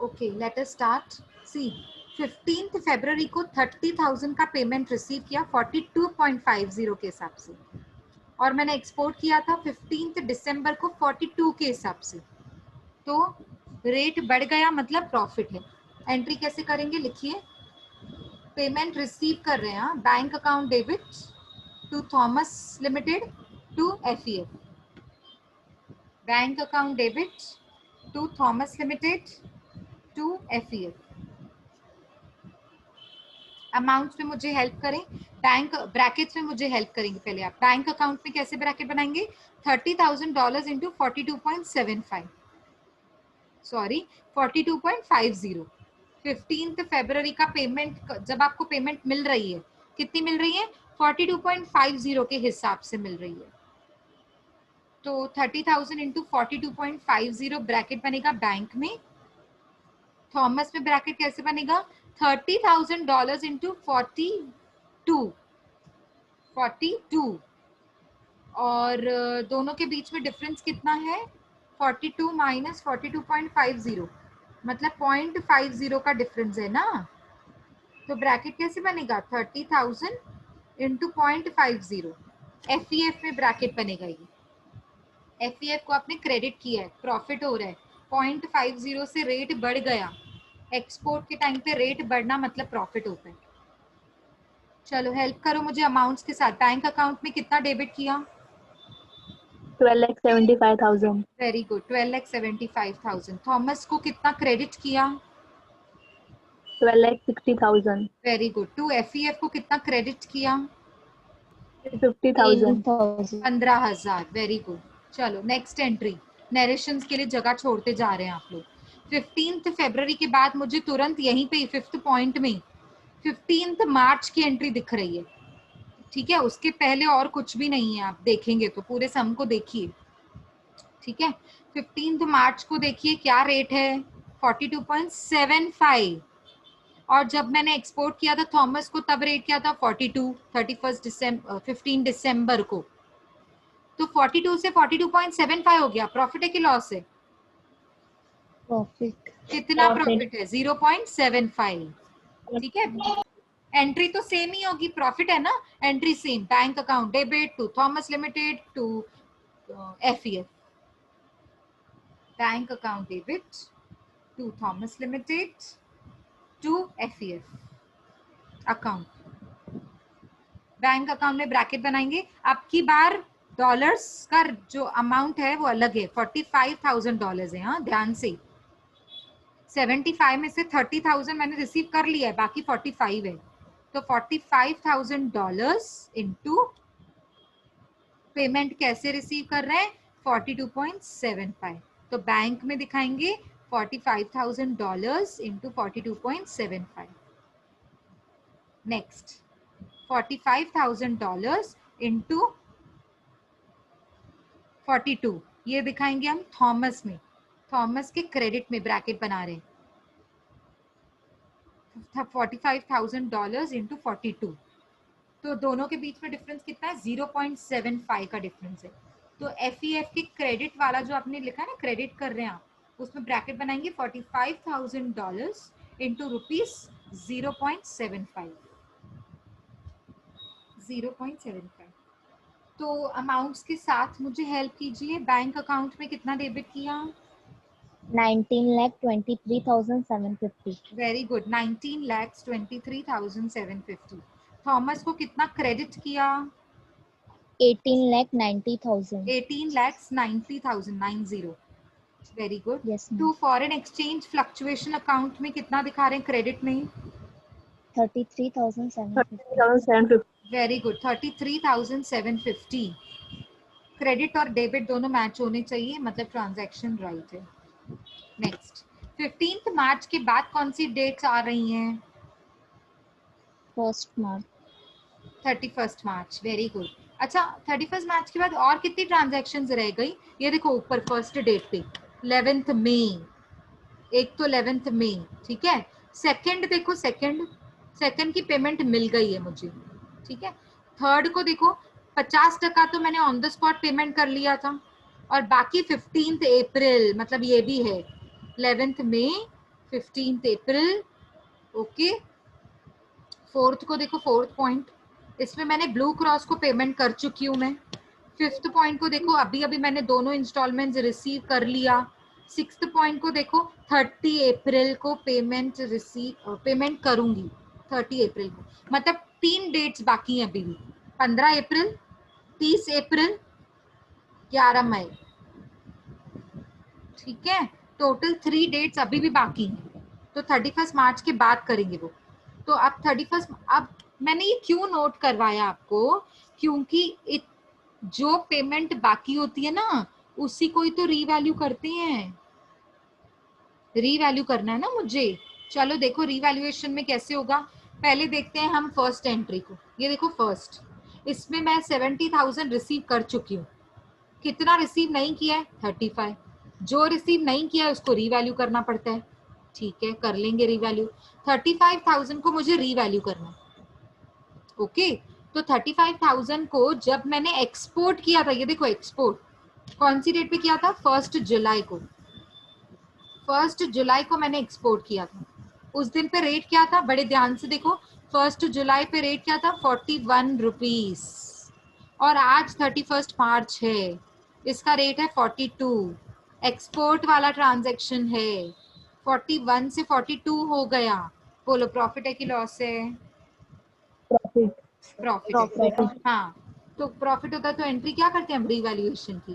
Okay, let us start. See, 15 फरवरी को 30,000 का पेमेंट रिसीव किया 42.50 के हिसाब से, और मैंने एक्सपोर्ट किया था 15 दिसंबर को 42 के हिसाब से। तो रेट बढ़ गया, मतलब प्रॉफिट है। एंट्री कैसे करेंगे, लिखिए। पेमेंट रिसीव कर रहे हैं, bank account debit to Thomas limited to FEF, bank account debit to Thomas limited to FEF. Amounts में मुझे हेल्प करें, बैंक ब्रैकेट्स में मुझे हेल्प करेंगे। पहले आप बैंक अकाउंट में कैसे ब्रैकेट बनाएंगे, $30,000 इंटू 42.75, सॉरी 42.50। 15 फरवरी का पेमेंट, जब आपको पेमेंट मिल रही है, कितनी मिल रही है, 42.50 के हिसाब से मिल रही है। तो 30,000 इंटू 42.50 ब्रैकेट बनेगा बैंक में। थॉमस में ब्रैकेट कैसे बनेगा, $30,000 इंटू 42, और दोनों के बीच में डिफरेंस कितना है, 42 माइनस 42.50, मतलब 0.50 का डिफरेंस है ना। तो ब्रैकेट कैसे बनेगा, 30,000 इंटू 0.50। एफईएफ में ब्रैकेट बनेगा ये। एफईएफ को आपने क्रेडिट किया है, प्रॉफिट हो रहा है, 0.50 से रेट बढ़ गया। एक्सपोर्ट के टाइम पे रेट बढ़ना मतलब प्रॉफिट होता है। चलो हेल्प करो मुझे अमाउंट्स के साथ। बैंक अकाउंट में कितना डेबिट किया, 12,75,000. Very good, 12,75,000। थॉमस को कितना क्रेडिट किया, 12,60,000. Very good. टू एफईएफ को कितना क्रेडिट किया, 50,000. 15,000, वेरी गुड। चलो नेक्स्ट एंट्री, नरेशंस के लिए जगह छोड़ते जा रहे हैं आप लोग। 15 फरवरी के बाद मुझे तुरंत यहीं पे 5th पॉइंट में 15 मार्च की एंट्री दिख रही है, ठीक है। उसके पहले और कुछ भी नहीं है, आप देखेंगे तो पूरे सम को देखिए, ठीक है। 15 मार्च को देखिए क्या रेट है, 42.75, और जब मैंने एक्सपोर्ट किया था थॉमस को तब रेट क्या था, 42, 15 दिसंबर को। तो 42 से 42.75 हो गया, प्रॉफिट है कि लॉस है, Profit. कितना प्रॉफिट है, 0.75, ठीक है। एंट्री तो सेम ही होगी, प्रॉफिट है ना, entry same, bank account debit to Thomas limited to FEF, bank account debit to Thomas limited to FEF account. Bank account में ब्रैकेट बनाएंगे। अब की बार डॉलर्स का जो अमाउंट है वो अलग है, $45,000 है, हाँ ध्यान से। 75 में से 30,000 मैंने रिसीव कर लिया है, बाकी 45 है। तो $45,000 इंटू पेमेंट कैसे रिसीव कर रहे हैं, 42.75। तो बैंक में दिखाएंगे $45,000 इंटू 42.75। नेक्स्ट, $45,000 इंटू 42, ये दिखाएंगे हम थॉमस में, थॉमस के क्रेडिट में ब्रैकेट बना रहे हैं, $45,000 इंटू 42। तो दोनों के बीच में डिफरेंस कितना है, 0.75 का डिफरेंस है। तो एफईएफ के क्रेडिट वाला जो आपने लिखा है ना, क्रेडिट कर रहे हैं आप, उसमें ब्रैकेट बनाएंगे $45,000 इंटू रुपीज 0.75, 0.75। तो अमाउंट्स के साथ मुझे हेल्प कीजिए, बैंक अकाउंट में कितना डेबिट किया, 19,23,750. Very good, 19,23,750। थॉमस को कितना क्रेडिट किया, 18,90,000. 18,90,000, very good. Yes, two ma'am. Foreign exchange fluctuation account में कितना दिखा रहे हैं क्रेडिट में, 33,750. 30,750. Very good, 33,750। क्रेडिट और डेबिट दोनों मैच होने चाहिए, मतलब ट्रांजैक्शन राइट है। नेक्स्ट, 15 मार्च के बाद कौन सी डेट्स आ रही हैं, 1st March. 31 मार्च, वेरी गुड। अच्छा, 31 मार्च के बाद और कितनी ट्रांजैक्शंस रह गई, ये देखो ऊपर फर्स्ट डेट पे 11 मई, एक तो 11 मई, ठीक है। सेकंड देखो, सेकंड की पेमेंट मिल गई है मुझे, ठीक है। थर्ड को देखो, 50% तो मैंने ऑन द स्पॉट पेमेंट कर लिया था, और बाकी 15 अप्रैल, मतलब ये भी है 11 मई 15 अप्रैल। ओके, फोर्थ को देखो, फोर्थ पॉइंट, इसमें मैंने ब्लू क्रॉस को पेमेंट कर चुकी हूँ मैं। फिफ्थ पॉइंट को देखो, अभी अभी मैंने दोनों इंस्टॉलमेंट्स रिसीव कर लिया। सिक्स्थ पॉइंट को देखो, 30 अप्रैल को पेमेंट करूंगी 30 अप्रैल को, मतलब 3 डेट्स बाकी हैं अभी भी, 15 अप्रैल, 30 अप्रैल, 11 मई। ठीक है, टोटल 3 डेट्स अभी भी बाकी हैं, तो 31 मार्च के बाद करेंगे वो। तो अब 31, अब मैंने ये क्यों नोट करवाया आपको, क्योंकि जो पेमेंट बाकी होती है ना, उसी को ही तो रीवैल्यू करते हैं, रीवैल्यू करना है ना मुझे। चलो देखो रीवैल्यूएशन में कैसे होगा, पहले देखते हैं हम फर्स्ट एंट्री को। ये देखो फर्स्ट, इसमें मैं 70,000 रिसीव कर चुकी हूँ। कितना रिसीव नहीं किया है? 35। जो रिसीव नहीं किया है उसको रीवैल्यू करना पड़ता है। ठीक है, कर लेंगे रीवैल्यू। 35,000 को मुझे रीवैल्यू करना। ओके, तो 35,000 को जब मैंने एक्सपोर्ट किया था, ये देखो एक्सपोर्ट कौन सी डेट पे किया था? 1 जुलाई को। 1 जुलाई को मैंने एक्सपोर्ट किया था। उस दिन पे रेट क्या था? बड़े ध्यान से देखो, 1 जुलाई पे रेट क्या था? 41 रुपीज। और आज 31 मार्च है, इसका रेट है 42। एक्सपोर्ट वाला ट्रांजैक्शन है, 41 से 42 हो गया। बोलो प्रॉफिट है कि लॉस है? प्रॉफिट। प्रॉफिट है। प्रॉफिट। हाँ, तो प्रॉफिट होता है तो एंट्री क्या करते हैं हम? रीवैल्यूएशन की।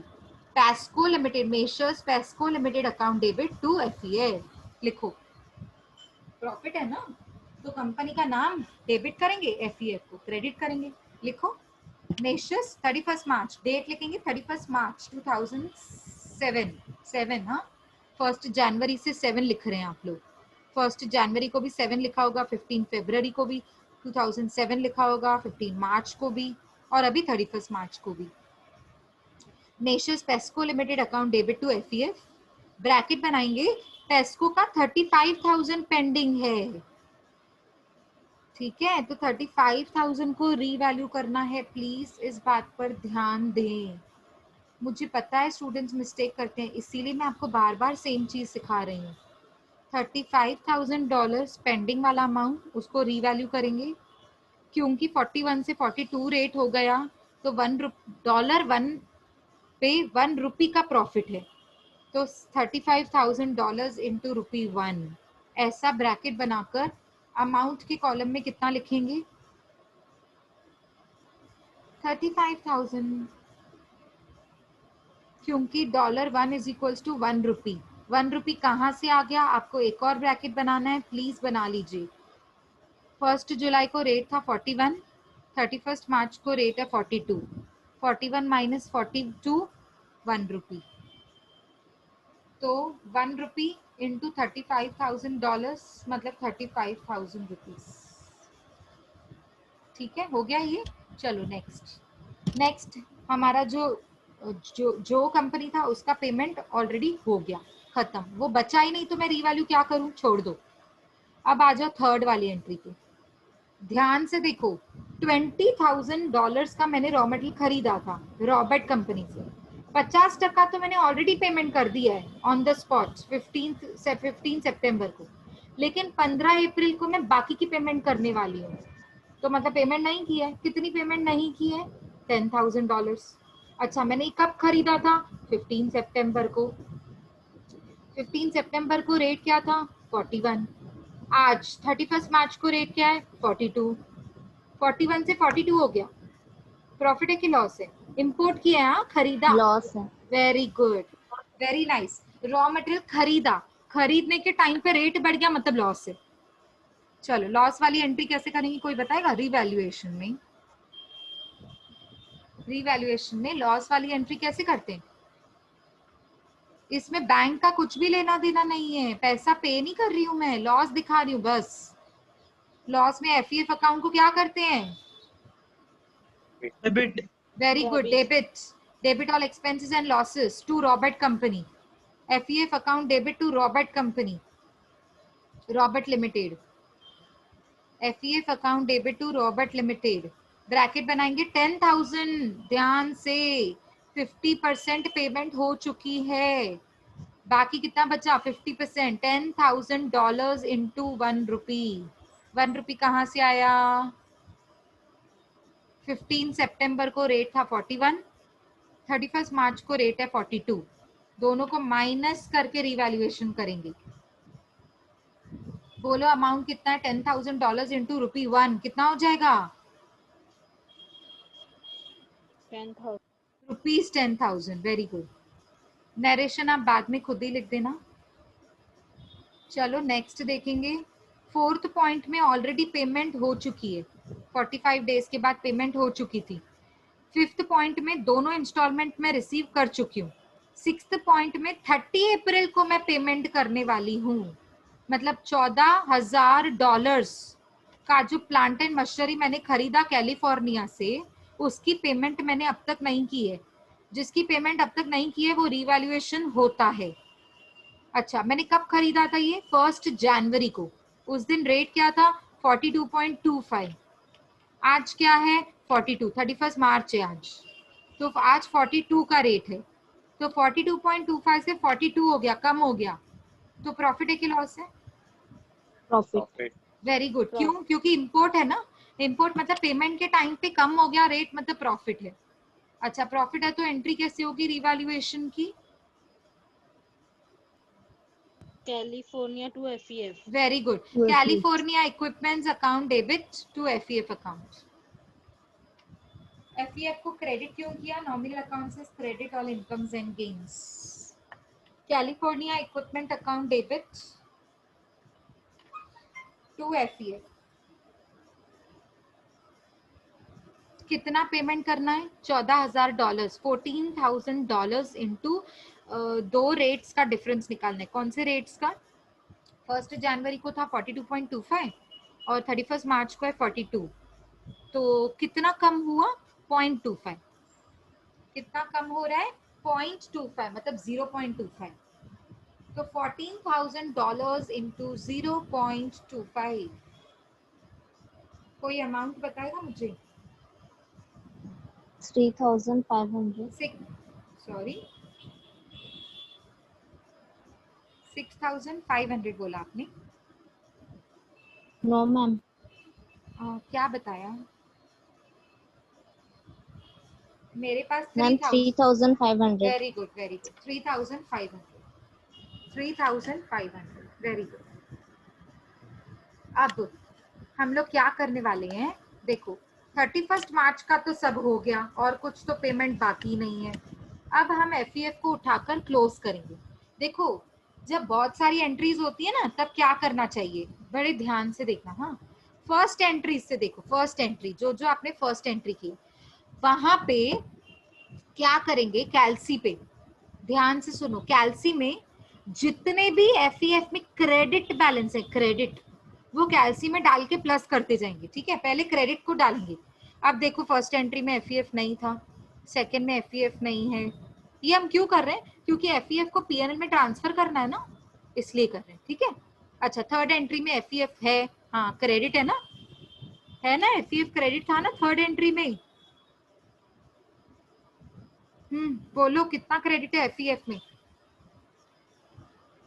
Pesco limited, messrs Pesco limited account debit to FEF. लिखो, प्रॉफिट है ना, तो कंपनी का नाम डेबिट करेंगे, एफईएफ को क्रेडिट करेंगे। लिखो मेशर्स 31 मार्च, डेट लिखेंगे 31 मार्च 2007। 7, हाँ, 1 जनवरी से 7 लिख रहे हैं आप लोग। 1 जनवरी को भी 7 लिखा होगा, 15 फरवरी को भी 2007 लिखा होगा, 15 मार्च को भी, और अभी 31 मार्च को भी। Messrs Pesco limited account debit to FEF, bracket बनाएंगे, पेस्को का 35,000 पेंडिंग है। ठीक है, तो 35,000 को रीवैल्यू करना है, प्लीज इस बात पर ध्यान दें। मुझे पता है स्टूडेंट्स मिस्टेक करते हैं, इसीलिए मैं आपको बार बार सेम चीज सिखा रही हूँ। $35,000 पेंडिंग वाला अमाउंट, उसको रीवैल्यू करेंगे, क्योंकि 41 से 42 रेट हो गया, तो $1 पे 1 रुपी का प्रॉफिट है, तो $35,000 इंटू ₹1, ऐसा ब्रैकेट बनाकर अमाउंट के कॉलम में कितना लिखेंगे? 35,000, क्योंकि $1 इज इक्वल्स टू 1 रुपी। 1 रुपी कहाँ से आ गया? आपको एक और ब्रैकेट बनाना है, प्लीज बना लीजिए। 1 जुलाई को रेट था 41, 31 मार्च को रेट है 42, 41 माइनस 42, 1 रुपी, तो 1 रुपी इंटू $35,000 मतलब 35,000 रुपीज। ठीक है, हो गया ये। चलो नेक्स्ट हमारा जो जो जो कंपनी था उसका पेमेंट ऑलरेडी हो गया, खत्म, वो बचा ही नहीं, तो मैं रीवैल्यू क्या करूं? छोड़ दो। अब आ जाओ थर्ड वाली एंट्री पे, ध्यान से देखो। $20,000 का मैंने रॉ मटेरियल खरीदा था रॉबर्ट कंपनी से, 50% तो मैंने ऑलरेडी पेमेंट कर दिया है ऑन द स्पॉट 15 सितंबर को, लेकिन 15 अप्रैल को मैं बाकी की पेमेंट करने वाली हूँ। तो मतलब पेमेंट नहीं की है। कितनी पेमेंट नहीं की है? $10,000। अच्छा, मैंने कब खरीदा था? 15 सितंबर को। 15 सितंबर को रेट क्या था? 41। आज 31 मार्च को रेट क्या है? 42। 41 से 42 हो गया। प्रॉफिट है कि लॉस है? इंपोर्ट किया है, खरीदा। लॉस है। Very good, very nice. Raw material खरीदा, खरीदने के टाइम पे रेट बढ़ गया, मतलब लॉस है। चलो लॉस वाली एंट्री कैसे करेंगे, कोई बताएगा? रीवैल्यूएशन में, रीवैल्यूएशन में लॉस वाली एंट्री कैसे करते हैं? इसमें बैंक का कुछ भी लेना देना नहीं है, पैसा पे नहीं कर रही हूं मैं, लॉस दिखा रही हूँ बस। लॉस में एफईएफ अकाउंट को क्या करते हैं? Debit. Very good, debit. Debit all expenses and losses to Robert company. FEF account debit to Robert company, Robert limited. FEF account debit to Robert limited, bracket बनाएंगे 10,000। ध्यान से 50% पेमेंट हो चुकी है, बाकी कितना बचा 50%, $10,000 इंटू 1 रुपी। 1 रुपी कहाँ से आया? 15 सितंबर को रेट था 41, 31 मार्च को रेट है 42। दोनों को माइनस करके रिवैल्यूएशन करेंगे। बोलो अमाउंट कितना है? $10,000 इंटू ₹1 कितना हो जाएगा? 10,000। रुपीज 10,000। Very good. नरेशन आप बाद में खुद ही लिख देना। चलो नेक्स्ट देखेंगे। फोर्थ पॉइंट में ऑलरेडी पेमेंट हो चुकी है, 45 डेज के बाद पेमेंट हो चुकी थी। फिफ्थ पॉइंट में दोनों इंस्टॉलमेंट में रिसीव कर चुकी हूँ। सिक्स्थ पॉइंट में 30 अप्रैल को मैं पेमेंट करने वाली हूँ, मतलब $14,000 का जो प्लांट एंड मशीनरी मैंने खरीदा कैलिफोर्निया से, उसकी पेमेंट मैंने अब तक नहीं की है। जिसकी पेमेंट अब तक नहीं की है वो रिवैल्यूएशन होता है। अच्छा, मैंने कब खरीदा था ये? 1 जनवरी को। उस दिन रेट क्या था? 42.25। आज क्या है? 42। 31 मार्च है आज, तो आज 42 का रेट है। तो 42.25 से 42 हो गया, कम हो गया। तो प्रॉफिट है कि लॉस है? प्रॉफिट। Very good. क्यों? क्योंकि इंपोर्ट है ना। इंपोर्ट मतलब पेमेंट के टाइम पे कम हो गया रेट, मतलब प्रॉफिट है। अच्छा, प्रॉफिट है तो एंट्री कैसे होगी रिवैल्यूएशन की? California to FEF. Very good. California equipments account debit to FEF account. FEF को क्रेडिट क्यों किया? नॉमिनल अकाउंट से credit all incomes and gains. California equipment account debit to FEF. कितना पेमेंट करना है? $14,000। $14,000 इंटू 2 रेट्स का difference निकालना है। कौन से रेट्स का? 1 जनवरी को था 42.25 और 31 मार्च को है 42। तो कितना कम हुआ? 0.25। कितना कम हो रहा है? 0.25, मतलब 0.25। तो $14,000 इंटू 0.25, कोई अमाउंट बताएगा मुझे? 3,500। सॉरी, 6,500 बोला आपने? No ma'am. क्या बताया? मेरे पास ma'am 3,500। Very good, very good. 3,500। 3,500, very good. अब हम लोग क्या करने वाले हैं? देखो, 31 मार्च का तो सब हो गया और कुछ तो पेमेंट बाकी नहीं है। अब हम एफईएफ को उठाकर क्लोज करेंगे। देखो, जब बहुत सारी एंट्रीज होती है ना, तब क्या करना चाहिए? बड़े ध्यान से देखना। हाँ, फर्स्ट एंट्री से देखो। फर्स्ट एंट्री जो जो आपने फर्स्ट एंट्री की, वहां पे क्या करेंगे? कैल्सी पे ध्यान से सुनो। कैल्सी में जितने भी एफईएफ में क्रेडिट बैलेंस है, क्रेडिट, वो कैल्सी में डाल के प्लस करते जाएंगे। ठीक है, पहले क्रेडिट को डालेंगे। अब देखो, फर्स्ट एंट्री में एफईएफ नहीं था, सेकंड में एफईएफ नहीं है। ये हम क्यों कर रहे हैं? क्योंकि एफईएफ को पीएनएल में ट्रांसफर करना है ना, इसलिए कर रहे हैं। ठीक है। अच्छा, थर्ड एंट्री में एफईएफ है, हाँ क्रेडिट है ना, है ना, एफईएफ क्रेडिट था ना थर्ड एंट्री में। बोलो कितना क्रेडिट है एफईएफ में?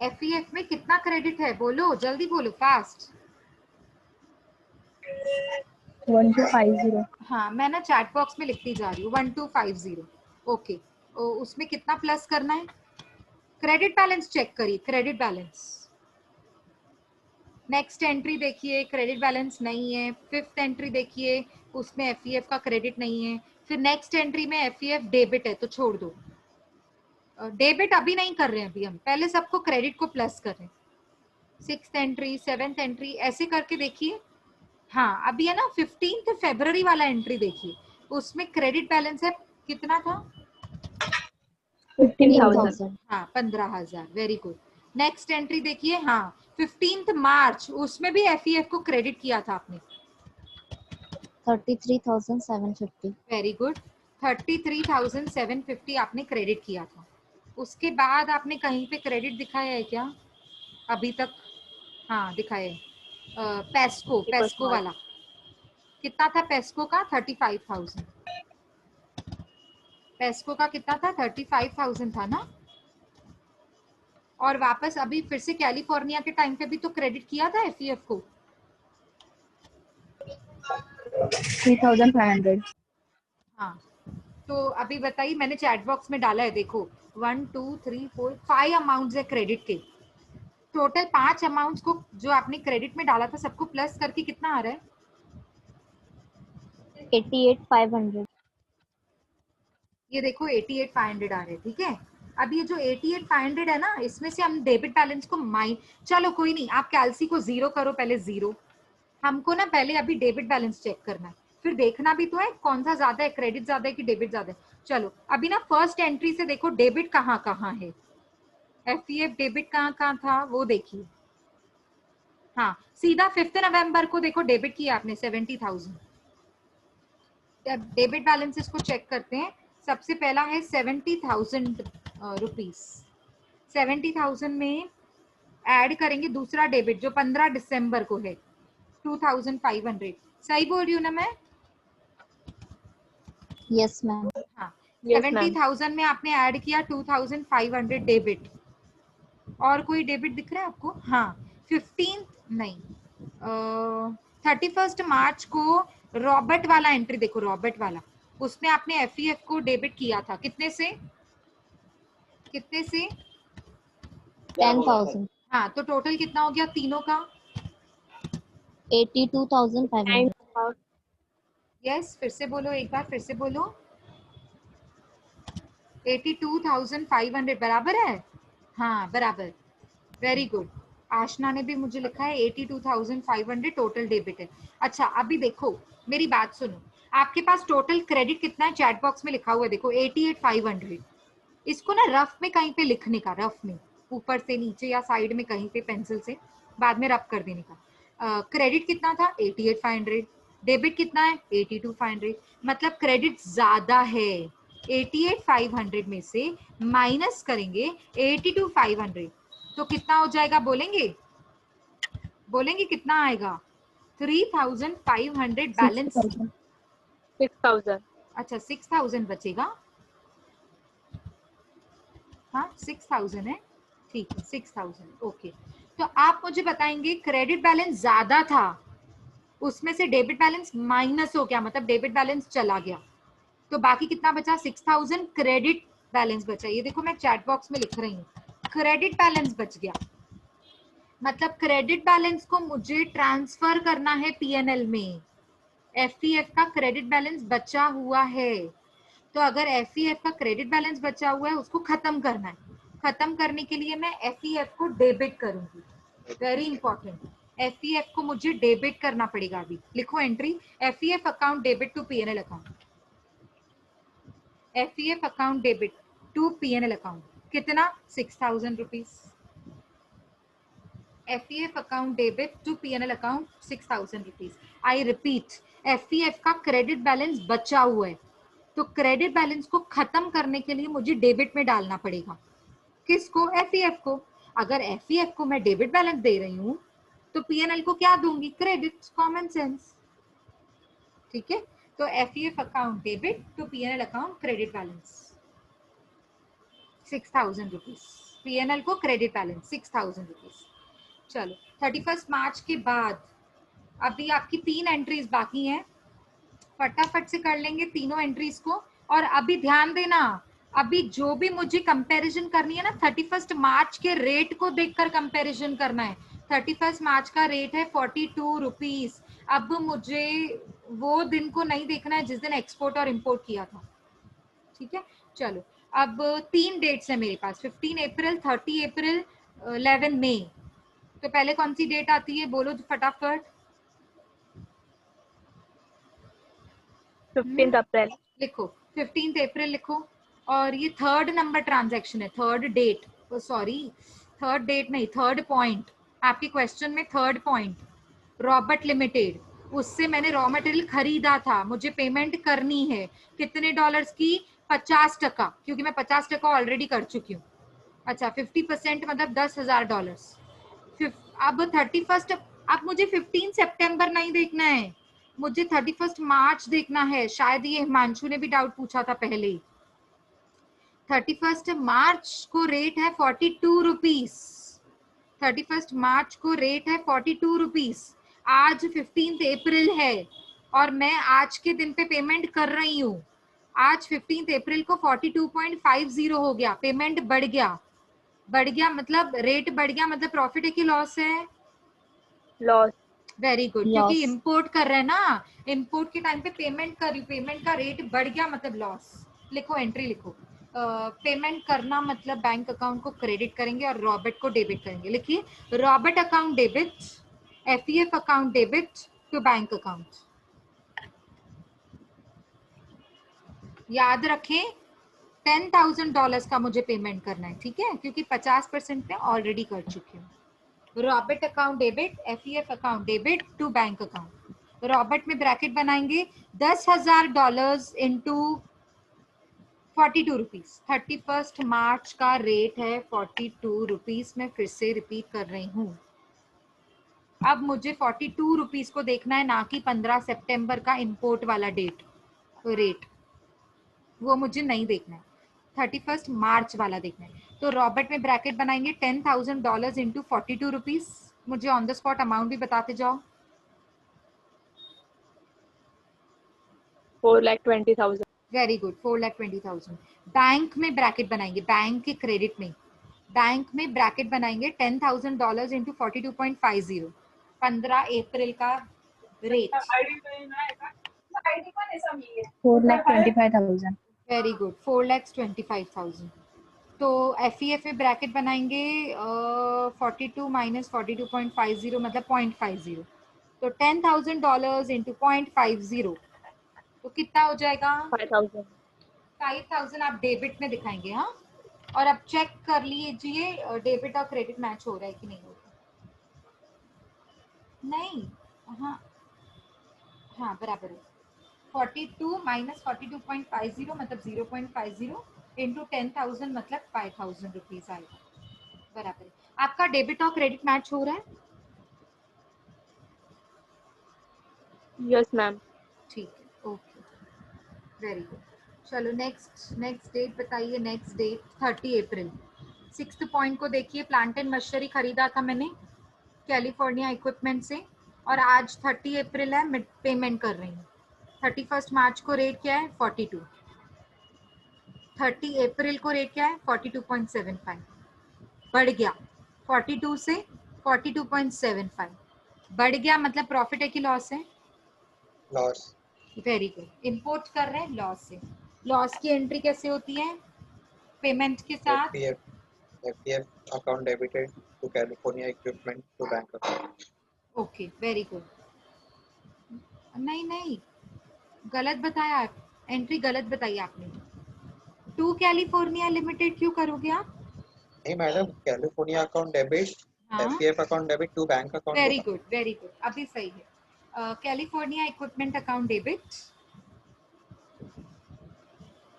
एफईएफ में कितना क्रेडिट है? बोलो जल्दी, बोलो फास्ट। 1250। हाँ, मैं ना चैट बॉक्स में लिखती जा रही हूँ 1250। ओके, उसमें कितना प्लस करना है? क्रेडिट बैलेंस चेक करिए, क्रेडिट बैलेंस। नेक्स्ट एंट्री देखिए, क्रेडिट बैलेंस नहीं है। फिफ्थ एंट्री देखिए, उसमें एफईएफ का क्रेडिट नहीं है। फिर नेक्स्ट एंट्री में एफईएफ डेबिट है, तो छोड़ दो। डेबिट अभी नहीं कर रहे हैं, अभी हम पहले सबको क्रेडिट को प्लस कर रहे हैं। सिक्स्थ एंट्री, सेवेंथ एंट्री, ऐसे करके देखिए। हाँ, अभी है ना 15 फरवरी वाला एंट्री देखिए, उसमें क्रेडिट बैलेंस है कितना था? 15,000। हाँ, 15,000। Very good. नेक्स्ट एंट्री देखिए, हाँ 15 मार्च, उसमें भी एफईएफ को क्रेडिट किया था आपने। 33,750। Very good. 33,750 आपने क्रेडिट किया था। उसके बाद आपने कहीं पे क्रेडिट दिखाया है क्या अभी तक? हाँ दिखाया है। पेस्को, पेस्को वाला कितना था? पेस्को का 35,000। पेस्को का कितना था? 35,000 था ना। और वापस अभी फिर से कैलिफोर्निया के टाइम पे भी तो क्रेडिट किया था एफईएफ को। 3500। हाँ, तो अभी बताइए, मैंने चैट बॉक्स में डाला है, देखो 1 2 3 4 5 अमाउंट्स है क्रेडिट के। टोटल 5 अमाउंट्स को जो आपने क्रेडिट में डाला था सबको प्लस करके कितना आ रहा है? 88,500। ये देखो 88,500 आ रहे हैं, ठीक है। अब ये जो 88,500 है ना, इसमें से हम डेबिट बैलेंस को चलो कोई नहीं, आप कैलसी को 0 करो, पहले 0। हमको ना पहले अभी डेबिट बैलेंस चेक करना है, फिर देखना भी तो है कौन सा ज्यादा है, क्रेडिट ज्यादा है कि डेबिट ज्यादा है। चलो अभी ना फर्स्ट एंट्री से देखो डेबिट कहाँ कहाँ है, एफईएफ डेबिट कहाँ कहाँ था वो देखिए। हाँ, सीधा 5 नवंबर को देखो डेबिट किया आपने 70,000। डेबिट बैलेंसेस को चेक करते हैं। सबसे पहला है 70,000 रुपीज। 70,000 में ऐड करेंगे दूसरा डेबिट जो 15 दिसंबर को है 2,500। सही बोल रही हूँ ना मैं? Yes ma'am. हाँ, Yes, ma'am. 70,000 में आपने ऐड किया 2,500 डेबिट। और कोई डेबिट दिख रहा है आपको? हाँ, 15 नहीं, 31 मार्च को रॉबर्ट वाला एंट्री देखो, रॉबर्ट वाला, उसमें आपने एफईएफ को डेबिट किया था कितने से? कितने से? 10,000। हाँ, तो टोटल कितना हो गया तीनों का? 82,500। यस, फिर से बोलो, एक बार फिर से बोलो। 82,500 बराबर है? हाँ बराबर, वेरी गुड। आशना ने भी मुझे लिखा है 82,500 टोटल डेबिट है। अच्छा अभी देखो मेरी बात सुनो, आपके पास टोटल क्रेडिट कितना है चैट बॉक्स में लिखा हुआ है, देखो 88,500। इसको ना रफ में कहीं पे लिखने का, रफ में ऊपर से नीचे या साइड में कहीं पे पेंसिल से बाद में रफ कर देने का। क्रेडिट कितना था? 88,500। डेबिट कितना है? 82,500। मतलब क्रेडिट ज्यादा है। 88,500 में से माइनस करेंगे 82,500 तो कितना हो जाएगा बोलेंगे? बोलेंगे कितना आएगा? 3,500 बैलेंस। 6,000. अच्छा 6,000 बचेगा। हाँ 6,000 है, ठीक है 6,000, ओके। तो आप मुझे बताएंगे क्रेडिट बैलेंस ज्यादा था, उसमें से डेबिट बैलेंस माइनस हो गया, मतलब डेबिट बैलेंस चला गया, तो बाकी कितना बचा? 6,000 क्रेडिट बैलेंस बचा। ये देखो मैं चैट बॉक्स में लिख रही हूँ, क्रेडिट बैलेंस बच गया। मतलब क्रेडिट बैलेंस को मुझे ट्रांसफर करना है पीएनएल में। एफईएफ का क्रेडिट बैलेंस बचा हुआ है, तो अगर एफईएफ का क्रेडिट बैलेंस बचा हुआ है उसको खत्म करना है। खत्म करने के लिए मैं एफईएफ को डेबिट करूंगी, वेरी इंपॉर्टेंट। एफईएफ को मुझे डेबिट करना पड़ेगा। अभी लिखो entry, FEF account debit to PNL account. FEF account debit to PNL account कितना? 6,000 rupees. FEF account debit to PNL account 6,000 rupees. I repeat, FEF का क्रेडिट बैलेंस बचा हुआ है, तो क्रेडिट बैलेंस को खत्म करने के लिए मुझे डेबिट में डालना पड़ेगा। किसको? एफईएफ को। अगर एफईएफ को मैं डेबिट बैलेंस दे रही हूँ तो पीएनएल को क्या दूंगी? क्रेडिट। कॉमन सेंस, ठीक है। तो FEF account debit to PNL account credit balance 6,000 rupees. PNL को क्रेडिट बैलेंस 6,000 रुपीज। चलो 31 मार्च के बाद अभी आपकी 3 एंट्रीज बाकी हैं, फटाफट से कर लेंगे तीनों एंट्रीज को। और अभी ध्यान देना, अभी जो भी मुझे कंपैरिजन करनी है ना, 31 मार्च के रेट को देखकर कंपैरिजन करना है। 31 मार्च का रेट है 42 रुपीज। अब मुझे वो दिन को नहीं देखना है जिस दिन एक्सपोर्ट और इंपोर्ट किया था, ठीक है। चलो अब 3 डेट्स है मेरे पास, 15 अप्रैल, 30 अप्रैल, 11 मई। तो पहले कौन सी डेट आती है बोलो फटाफट? 15th April. लिखो 15 अप्रैल लिखो। और ये 3rd नंबर ट्रांजैक्शन है, 3rd date, sorry 3rd date नहीं, 3rd पॉइंट आपके क्वेश्चन में। 3rd पॉइंट रॉबर्ट लिमिटेड, उससे मैंने रॉ मटेरियल खरीदा था, मुझे पेमेंट करनी है कितने डॉलर्स की? 50%, क्योंकि मैं 50% ऑलरेडी कर चुकी हूँ। अच्छा 50% मतलब $10,000। अब 31, अब मुझे 15 सितंबर नहीं देखना है, मुझे 31 मार्च देखना है। शायद ये हिमांशु ने भी डाउट पूछा था पहले। 31 मार्च को रेट है 42 रुपीज। 31 मार्च को रेट है 42 रुपीज। आज 15 अप्रैल है और मैं आज के दिन पे पेमेंट कर रही हूँ। आज 15 अप्रैल को 42.50 हो गया, पेमेंट बढ़ गया। बढ़ गया मतलब रेट बढ़ गया, मतलब प्रॉफिट है कि लॉस है? लॉस। Very good, Loss. क्योंकि इंपोर्ट कर रहे हैं ना, इंपोर्ट के टाइम पे पेमेंट कर रही हूँ, पेमेंट का रेट बढ़ गया मतलब लॉस। लिखो, एंट्री लिखो। पेमेंट करना मतलब बैंक अकाउंट को क्रेडिट करेंगे और रॉबर्ट को डेबिट करेंगे। लिखिए, Robert account debit, FEF account debit to bank account. याद रखें, $10,000 का मुझे पेमेंट करना है, ठीक है, क्योंकि 50% में ऑलरेडी कर चुकी हूँ। Robert account debit, FEF account debit to bank account. Robert में ब्रैकेट बनाएंगे $10,000 इंटू 42 रुपीज। 31 मार्च का रेट है 42 रुपीज। मैं फिर से रिपीट कर रही हूँ। अब मुझे 42 रुपीज को देखना है, ना कि 15 सितंबर का इंपोर्ट वाला रेट, वो मुझे नहीं देखना है। 31 मार्च वाला देखना है। तो रॉबर्ट में ब्रैकेट बनाएंगे $10,000 इंटू 42 रुपीज। मुझे ऑन द स्पॉट अमाउंट भी बताते जाओ। 4,20,000। Very good, 4,20,000। बैंक में ब्रैकेट बनाएंगे, बैंक के क्रेडिट में, बैंक में ब्रैकेट बनाएंगे $10,000 इंटू 42.50, 15 अप्रैल का रेट। 4,25,000. Very good, 4,25,000। तो एफईएफ में ब्रैकेट बनाएंगे 42 माइनस 42.50 मतलब 0.50। तो $10,000 इंटू 0.50 तो कितना हो जाएगा? 5,000। 5,000 आप डेबिट में दिखाएंगे। हाँ, और अब चेक कर लीजिए डेबिट और क्रेडिट मैच हो रहा है कि नहीं हो रहा। नहीं, हाँ हाँ बराबर है। 42 माइनस 42.50 मतलब 0.50 इंटू 10,000 मतलब 5,000 रुपीज आएगा। बराबर है। आपका डेबिट और क्रेडिट मैच हो रहा है? Yes ma'am. ठीक है, ओके, वेरी गुड। चलो नेक्स्ट डेट बताइए। नेक्स्ट डेट 30 अप्रैल। 6th पॉइंट को देखिए, प्लांट एंड मशीनरी खरीदा था मैंने कैलिफोर्निया इक्विपमेंट से, और आज 30 अप्रैल है, मैं पेमेंट कर रही हूँ। 31 मार्च को रेट क्या है? 42। 30 अप्रैल को रेट क्या है? 42.75। बढ़ गया 42 से 42.75, बढ़ गया मतलब प्रॉफिट है कि लॉस है? लॉस। वेरी गुड, इंपोर्ट कर रहे हैं लॉस से। लॉस की एंट्री कैसे होती है? पेमेंट के साथ। FPF account debited to California equipment to bank account. Okay, very good. नहीं नहीं, गलत बताया, एंट्री गलत बताई आपने। टू कैलिफोर्निया लिमिटेड क्यों करोगे आप? नहीं मैडम, कैलिफोर्निया अकाउंट डेबिट, हाँ, FPF account debit to bank account very बोला। गुड वेरी गुड, अभी सही है। कैलिफोर्निया इक्विपमेंट अकाउंट डेबिट,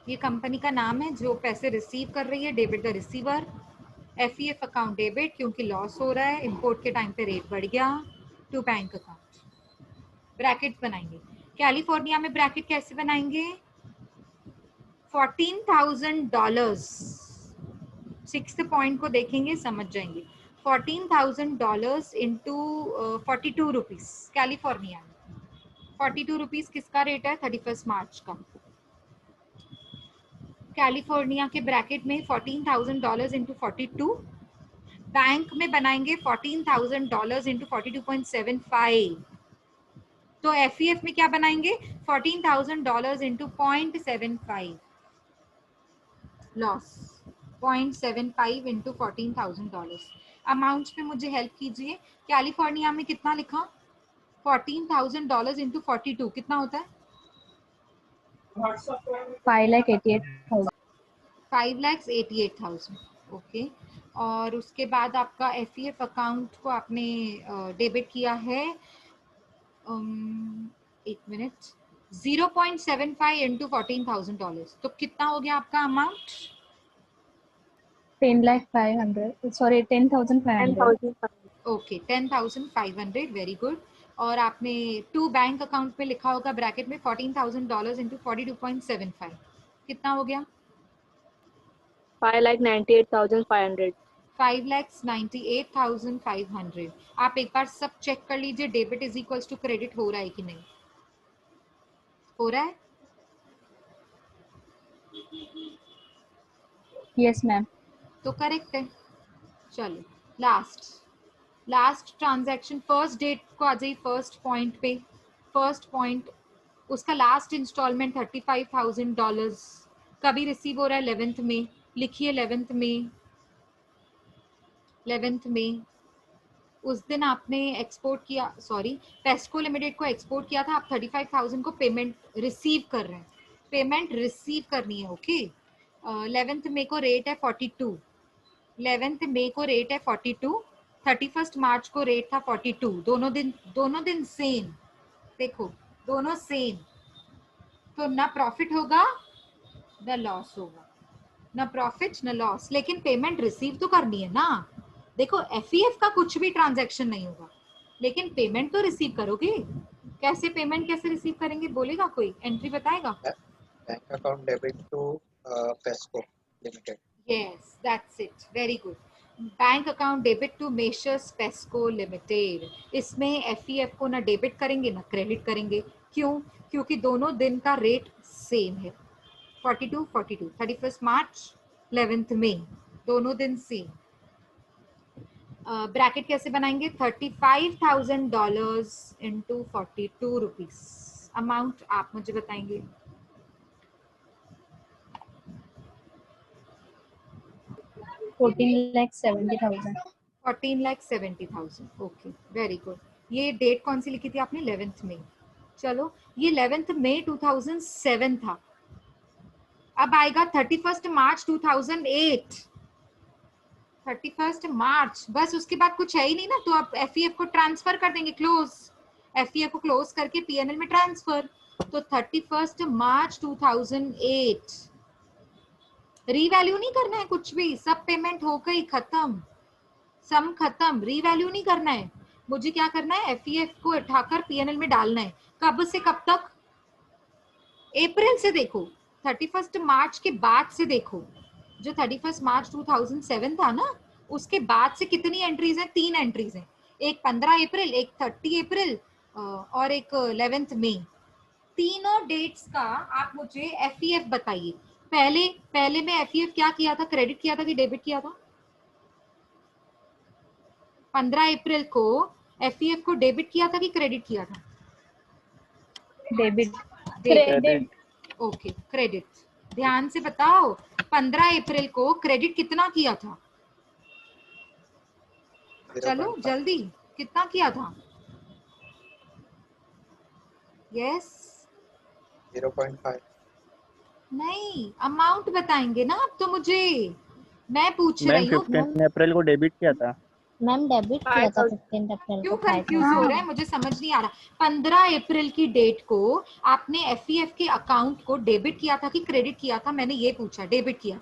ये कंपनी का नाम है जो पैसे रिसीव कर रही है, debit the receiver. FEF account debit क्योंकि लॉस हो रहा है, इंपोर्ट के टाइम पे रेट बढ़ गया, टू बैंक अकाउंट। ब्रैकेट बनाएंगे कैलिफोर्निया में, ब्रैकेट कैसे बनाएंगे? $14,000। 6th पॉइंट को देखेंगे समझ जाएंगे। $14,000 इंटू 42 रुपीज कैलिफोर्निया में। 42 रुपीज किसका रेट है? 31 मार्च का। कैलिफोर्निया के ब्रैकेट में $14,000 इंटू 42। बैंक में बनाएंगे $14,000 इंटू 42.75। तो एफईएफ में क्या बनाएंगे? $14,000 इंटू 0.75 लॉस। 0.75 इंटू $14,000। अमाउंट्स पे मुझे हेल्प कीजिए। कैलिफोर्निया में कितना लिखा? $14,000 इंटू 42 कितना होता है? 5,88,000. 5,88,000। ओके, और उसके बाद आपका एफईएफ अकाउंट को आपने डेबिट किया है, एक मिनट, 0.75 इंटू $14,000 तो कितना हो गया आपका amount? 10,500,000. Sorry, 10,500. 10,000। Okay, 10,500, very good. और आपने टू बैंक अकाउंट पे लिखा होगा ब्रैकेट में $14,000 इंटू 42.75 कितना हो गया? 5,98,500. 5,98,500। आप एक बार सब चेक कर लीजिए debit is equals to credit हो रहा है कि नहीं हो रहा है। Yes, ma'am. तो करेक्ट है। चलो लास्ट ट्रांजैक्शन फर्स्ट डेट को आ जाइए फर्स्ट पॉइंट पे। फर्स्ट पॉइंट उसका लास्ट इंस्टॉलमेंट $35,000 कभी रिसीव हो रहा है 11th में। लिखिए 11th में। 11th में उस दिन आपने एक्सपोर्ट किया, सॉरी पेस्को लिमिटेड को एक्सपोर्ट किया था। आप 35,000 को पेमेंट रिसीव कर रहे हैं। पेमेंट रिसीव करनी है। ओके 11th मई को रेट है 42। 11th मई को रेट है 42। 31st मार्च को रेट था 42। दोनों दिन सेम। देखो दोनों सेम। तो ना प्रॉफिट होगा ना लॉस होगा। ना प्रॉफिट ना लॉस, लेकिन पेमेंट रिसीव तो करनी है ना। देखो एफईएफ का कुछ भी ट्रांजैक्शन नहीं होगा लेकिन पेमेंट तो रिसीव करोगे। कैसे पेमेंट कैसे रिसीव करेंगे बोलेगा कोई? एंट्री बताएगा? Bank account debit to Pesco Limited. Yes that's it, very good. Bank account debit to messrs Pesco limited. इसमें एफईएफ को ना डेबिट करेंगे ना क्रेडिट करेंगे। क्यों? क्योंकि दोनों दिन का रेट सेम है 42 42। 31st मार्च 11th मई दोनों दिन सेम। ब्रैकेट कैसे बनाएंगे? $35,000 इंटू 42 रुपीज। अमाउंट आप मुझे बताएंगे। 14,70,000. 14,70,000। Okay very good. ये डेट कौन सी लिखी थी आपने? 11th मई। चलो ये 11th मई 2007 था। अब आएगा 31st मार्च 2008। 31st मार्च, बस उसके बाद कुछ है ही नहीं ना। तो आप एफईएफ को ट्रांसफर कर देंगे क्लोज। एफईएफ को क्लोज करके पीएनएल में ट्रांसफर। तो 31st मार्च 2008। रीवैल्यू नहीं करना है कुछ भी, सब पेमेंट हो गई खत्म, सम खत्म। रीवैल्यू नहीं करना है मुझे। क्या करना है? एफईएफ को उठाकर पीएनएल में डालना है। कब से कब तक? अप्रैल से देखो। 31st मार्च के बाद से देखो। जो 31st मार्च 2007 था ना उसके बाद से कितनी एंट्रीज हैं? 3 एंट्रीज हैं। एक 15 अप्रैल, एक 30 अप्रैल और एक 11th मई। तीनों डेट्स का आप मुझे एफईएफ बताइए। पहले में एफईएफ क्या किया था? क्रेडिट किया था कि डेबिट किया था? 15 अप्रैल को एफईएफ को डेबिट किया था कि क्रेडिट किया था? Debit. Debit. Credit. Okay credit. ध्यान से बताओ 15 अप्रैल को क्रेडिट कितना किया था? चलो 0.5. जल्दी, कितना किया था? यस 0.5. नहीं, अमाउंट बताएंगे ना आप तो मुझे। मैं पूछ मैम रही हूँ 15 अप्रैल को डेबिट किया था। मैम डेबिट किया था 5,000. 15 अप्रैल क्यों को कंफ्यूज 5,000. हो रहा है? मुझे समझ नहीं आ रहा। 15 अप्रैल की डेट को आपने एफईएफ के अकाउंट को डेबिट किया था कि क्रेडिट किया था? मैंने ये पूछा। डेबिट किया।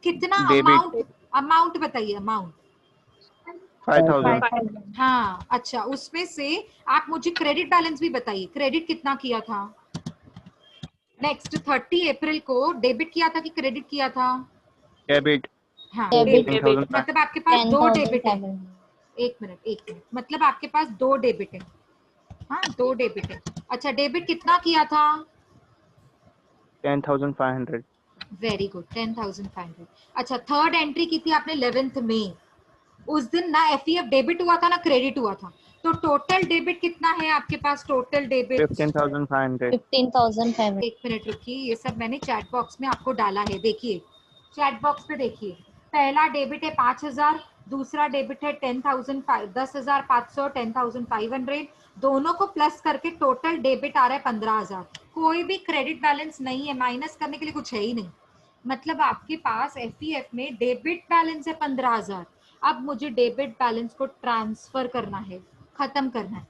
कितना डेबिट अमाउंट बताइए। अमाउंट 5,000। 5,000. हाँ अच्छा, उसमें से आप मुझे क्रेडिट बैलेंस भी बताइए। क्रेडिट कितना किया था? नेक्स्ट 30 अप्रैल को डेबिट किया था कि क्रेडिट किया था? डेबिट हाँ Debit. डेबिट। 10,000। मतलब आपके पास दो डेबिट है। 10,700. एक मिनट, मतलब आपके पास दो डेबिट है। हाँ दो डेबिट है। अच्छा डेबिट कितना किया था? 10,500। Very good 10,500। अच्छा थर्ड एंट्री की थी आपने 11th मई। उस दिन ना एफईएफ डेबिट हुआ था ना क्रेडिट हुआ था। तो टोटल डेबिट कितना है आपके पास? Total debit 15,500। 15,500. एक मिनट रुकिए, ये सब मैंने चैट बॉक्स में आपको डाला है। देखिए चैट बॉक्स पे देखिए। पहला डेबिट है 5,000, दूसरा डेबिट है 10,500, 10,500। दोनों को प्लस करके टोटल डेबिट आ रहा है 15,000। कोई भी क्रेडिट बैलेंस नहीं है, माइनस करने के लिए कुछ है ही नहीं। मतलब आपके पास एफईएफ में डेबिट बैलेंस है 15,000। अब मुझे डेबिट बैलेंस को ट्रांसफर करना है, खत्म करना है।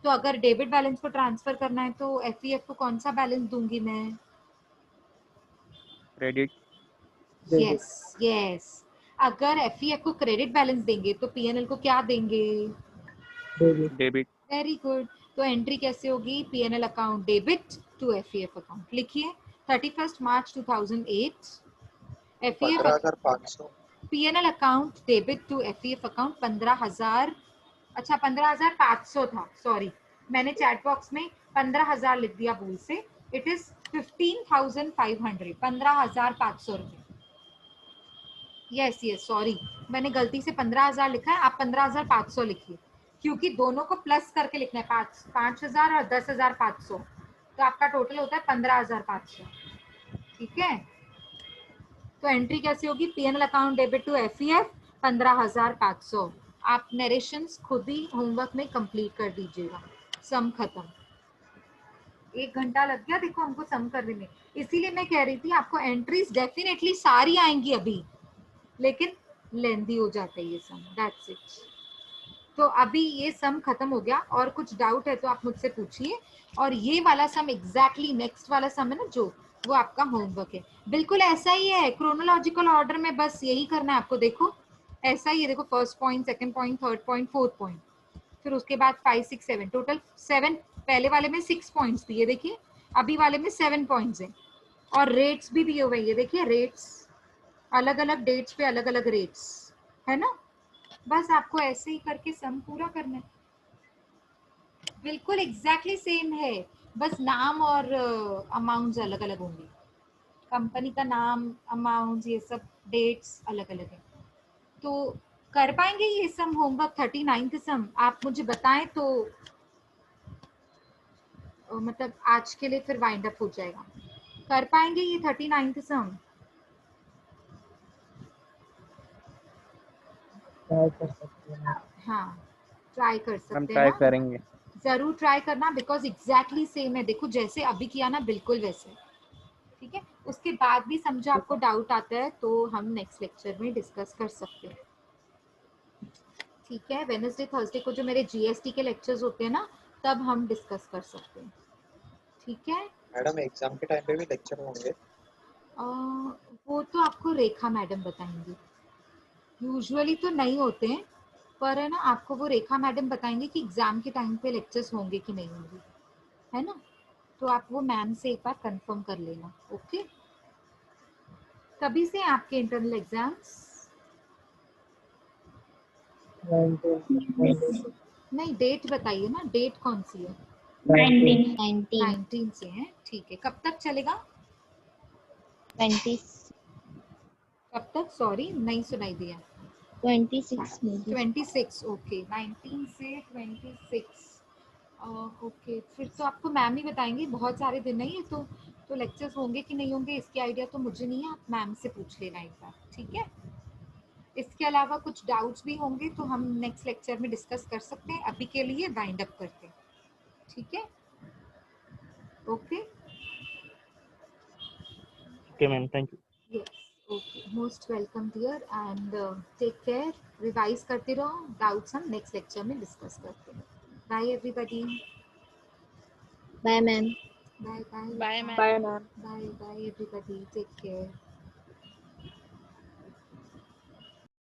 तो अगर डेबिट बैलेंस को ट्रांसफर करना है तो एफईएफ को कौन सा बैलेंस दूंगी मैं? Credit yes yes. अगर एफईएफ को क्रेडिट बैलेंस देंगे तो पीएनएल को क्या देंगे? डेबिट। Very good. तो एंट्री कैसे होगी? PNL account debit to FEF account. लिखिए 31st मार्च 2008 FEF 15,500 P&L account debit to FEF account 15,000, अच्छा 15,500 था, सॉरी मैंने चैट बॉक्स में 15,000 लिख दिया भूल से, इट इज 15,500, 15,500 रुपए। यस यस सॉरी, मैंने गलती से 15,000 लिखा है, आप 15,500 लिखिए, क्योंकि दोनों को प्लस करके लिखना है, 5,000 और 10,500, तो आपका टोटल होता है 15,500। ठीक है, तो एंट्री कैसे होगी? P&L account debit to FEF 15,500। आप नरेशंस खुद ही होमवर्क में कंप्लीट कर दीजिएगा। सम खत्म, 1 घंटा लग गया देखो हमको सम करने में, इसीलिए मैं कह रही थी आपको एंट्रीज डेफिनेटली सारी आएंगी अभी, लेकिन लेंदी हो जाता है ये सम, दैट्स इट। तो अभी ये सम खत्म हो गया, और कुछ डाउट है तो आप मुझसे पूछिए, और ये वाला सम एग्जैक्टली नेक्स्ट वाला सम है ना जो, वो आपका होमवर्क है, बिल्कुल ऐसा ही है, क्रोनोलॉजिकल ऑर्डर में बस यही करना है आपको। देखो ऐसा ही है, देखो first point, second point, third point, fourth point, फिर उसके बाद 5 6 7, टोटल 7, पहले वाले में 6 पॉइंट्स दिए देखिए, अभी वाले में 7 पॉइंट्स हैं, और रेट्स भी दिए हुए हैं, ये देखिए रेट्स, अलग अलग डेट्स पे अलग अलग रेट्स है ना। बस आपको ऐसे ही करके सम पूरा करना है, बिल्कुल एग्जैक्टली सेम है, बस नाम और अमाउंट्स अलग अलग होंगे, कंपनी का नाम, अमाउंट्स, ये सब डेट्स अलग अलग है। तो कर पाएंगे ये सम होमवर्क 39th सम? आप मुझे बताएं तो मतलब आज के लिए फिर वाइंड अप हो जाएगा। कर पाएंगे ये 39th सम? ट्राई कर सकते हैं। हाँ ट्राई कर हम सकते हैं ट्राई ना, करेंगे। जरूर ट्राई करना, बिकॉज एग्जैक्टली सेम है, देखो जैसे अभी किया ना बिल्कुल वैसे। ठीक है, उसके बाद भी समझो आपको डाउट आता है तो हम नेक्स्ट लेक्चर में डिस्कस कर सकते हैं। ठीक है, वेडनेसडे थर्सडे को जो मेरे GST के लेक्चर्स होते हैं ना, तब हम डिस्कस कर सकते हैं। ठीक है, मैडम एग्जाम के टाइम पे भी लेक्चर होंगे? वो तो आपको रेखा मैडम बताएंगी, यूजुअली तो नहीं होते हैं, पर है ना आपको वो रेखा मैडम बताएंगे कि एग्जाम के टाइम पे लेक्चर्स होंगे कि नहीं होंगे, है ना। तो आप वो मैम से एक बार कंफर्म कर लेना। ओके, कभी से हैं आपके इंटरनल एग्जाम्स? नहीं डेट बताइए ना, डेट कौन सी है? 19 19 से हैं, ठीक है, कब तक चलेगा? 20 कब तक, सॉरी नहीं सुनाई दिया। 26 में भी 26, ओके 19 से 26, ओके, फिर तो आपको मैम ही बताएंगे, बहुत सारे दिन है ये तो लेक्चर्स होंगे कि नहीं होंगे इसकी आइडिया तो मुझे नहीं है, आप मैम से पूछ लेना एक बार। ठीक है, इसके अलावा कुछ डाउट्स भी होंगे तो हम नेक्स्ट लेक्चर में डिस्कस कर सकते हैं, अभी के लिए वाइंड अप करते हैं। ठीक है, okay okay ma'am, thank you. Yes, okay, most welcome dear, and take care, revise करते रहो, डाउट्स हम नेक्स्ट लेक्चर में डिस्कस करते हैं। Bye everybody, bye ma'am. Bye bye bye ma'am. Bye bye everybody, take care.